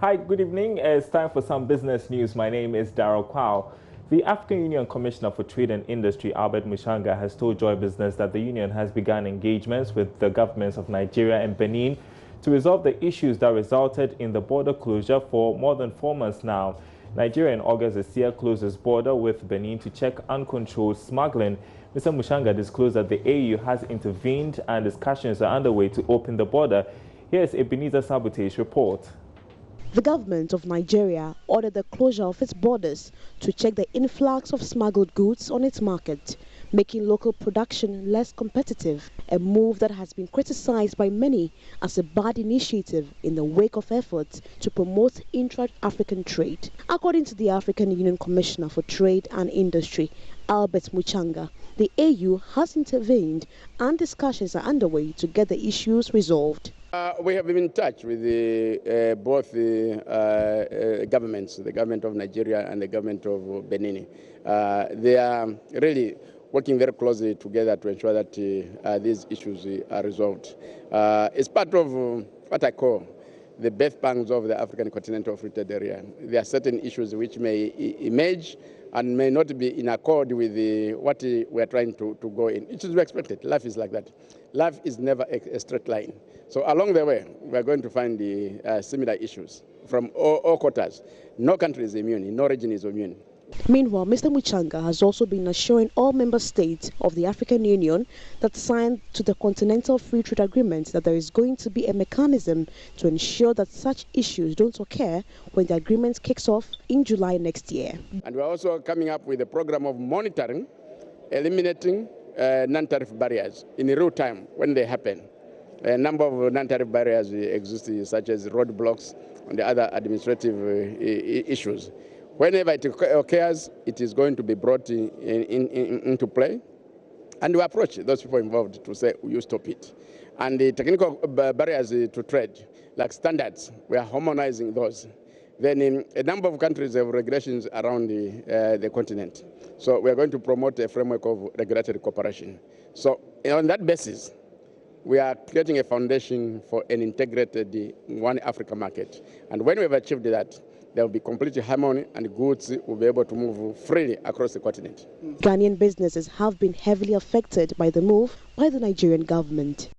Hi, good evening. It's time for some business news. My name is Darrell Kwao. The African Union Commissioner for Trade and Industry, Albert Muchanga, has told Joy Business that the union has begun engagements with the governments of Nigeria and Benin to resolve the issues that resulted in the border closure for more than 4 months now. Nigeria in August this year closed its border with Benin to check uncontrolled smuggling. Mr. Muchanga disclosed that the AU has intervened and discussions are underway to open the border. Here's Ebenezer Sabote's report. The government of Nigeria ordered the closure of its borders to check the influx of smuggled goods on its market, making local production less competitive, a move that has been criticized by many as a bad initiative in the wake of efforts to promote intra-African trade. According to the African Union Commissioner for Trade and Industry, Albert Muchanga, the AU has intervened and discussions are underway to get the issues resolved. We have been in touch with both the governments, the government of Nigeria and the government of Benin. They are really working very closely together to ensure that these issues are resolved. It's part of what I call the birth pangs of the African continental free trade area. There are certain issues which may emerge and may not be in accord with what we are trying to go in. It is expected. Life is like that. Life is never a straight line. So along the way, we are going to find the similar issues from all quarters. No country is immune. No region is immune. Meanwhile, Mr. Muchanga has also been assuring all member states of the African Union that signed to the Continental Free Trade Agreement that there is going to be a mechanism to ensure that such issues don't occur when the agreement kicks off in July next year. And we're also coming up with a program of monitoring, eliminating non-tariff barriers in real time when they happen. A number of non-tariff barriers exist, such as roadblocks and the other administrative issues. Whenever it occurs, it is going to be brought into play. And we approach those people involved to say, you stop it. And the technical barriers to trade, like standards, we are harmonizing those. Then a number of countries have regulations around the continent. So we are going to promote a framework of regulatory cooperation. So on that basis, we are creating a foundation for an integrated one Africa market. And when we have achieved that, there will be complete harmony and goods will be able to move freely across the continent. Ghanaian businesses have been heavily affected by the move by the Nigerian government.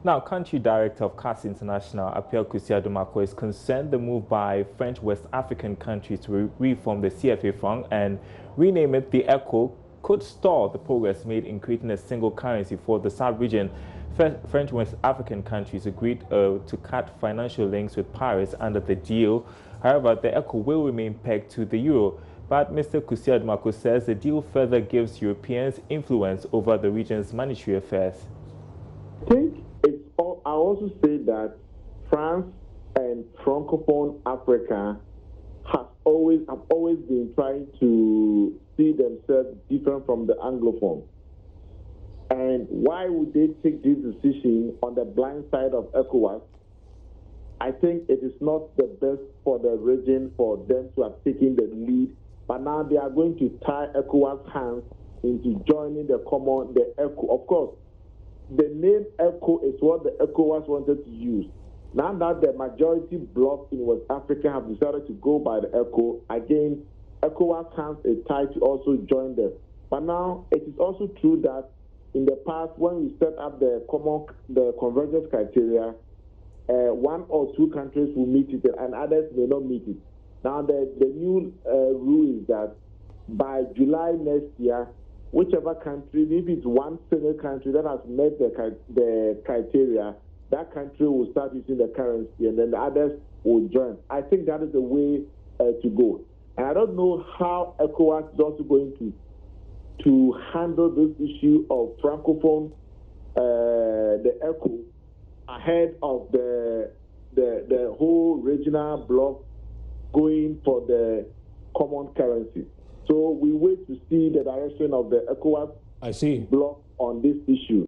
Now, Country Director of CAS International, Appiah Kusiadomako, is concerned the move by French West African countries to reform the CFA franc and rename it the ECO could stall the progress made in creating a single currency for the sub-region. French West African countries agreed to cut financial links with Paris under the deal. However, the ECO will remain pegged to the euro. But Mr. Kusiadomako says the deal further gives Europeans influence over the region's monetary affairs. I also say that France and Francophone Africa have always been trying to see themselves different from the Anglophone. And why would they take this decision on the blind side of ECOWAS? I think it is not the best for the region for them to have taken the lead, but now they are going to tie ECOWAS' hands into joining the ECO. Of course, the name ECO is what the ECOWAS wanted to use. Now that the majority bloc in West Africa have decided to go by the ECO, again, ECOWAS' hands is tied to also join them. But now it is also true that in the past, when we set up the convergence criteria, one or two countries will meet it and others may not meet it. Now, the new rule is that by July next year, whichever country, if it's one single country that has met the criteria, that country will start using the currency and then the others will join. I think that is the way to go. And I don't know how ECOWAS is also going to handle this issue of Francophone, the ECO, ahead of the whole regional bloc going for the common currency. So we wait to see the direction of the ECOWAS bloc on this issue.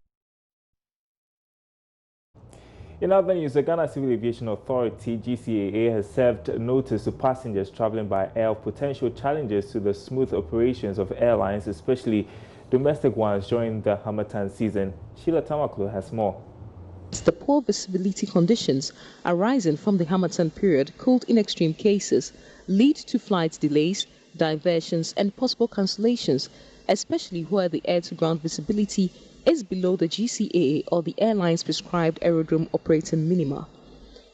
In other news, the Ghana Civil Aviation Authority, GCAA, has served notice to passengers traveling by air of potential challenges to the smooth operations of airlines, especially domestic ones during the Harmattan season. Sheila Tamaklo has more. The poor visibility conditions arising from the Harmattan period could, in extreme cases, lead to flight delays, diversions and possible cancellations, especially where the air-to-ground visibility is below the GCAA or the airline's prescribed aerodrome operating minima.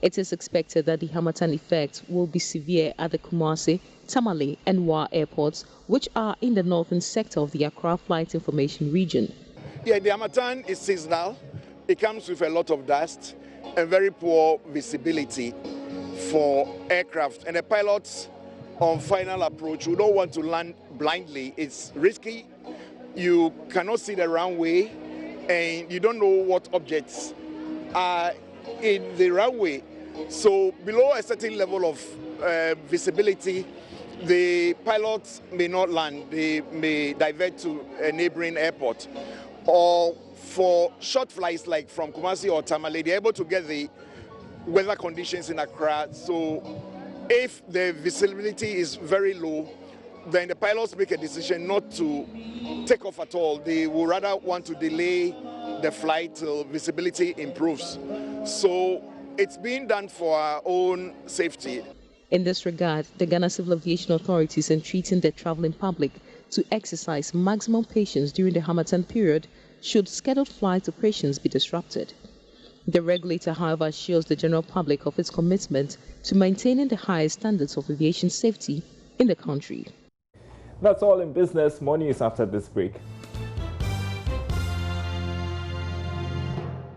It is expected that the Harmattan effect will be severe at the Kumasi, Tamale and Wa airports, which are in the northern sector of the Accra Flight Information Region. Yeah, the Harmattan is seasonal. It comes with a lot of dust and very poor visibility for aircraft. And the pilots on final approach who don't want to land blindly, it's risky. You cannot see the runway and you don't know what objects are in the runway. So below a certain level of visibility, the pilots may not land. They may divert to a neighboring airport. Or for short flights like from Kumasi or Tamale, they're able to get the weather conditions in Accra. So if the visibility is very low, then the pilots make a decision not to take off at all. They will rather want to delay the flight till visibility improves. So it's being done for our own safety. In this regard, the Ghana Civil Aviation Authority is entreating the traveling public to exercise maximum patience during the Harmattan period should scheduled flight operations be disrupted. The regulator, however, assures the general public of its commitment to maintaining the highest standards of aviation safety in the country. That's all in business. More news after this break.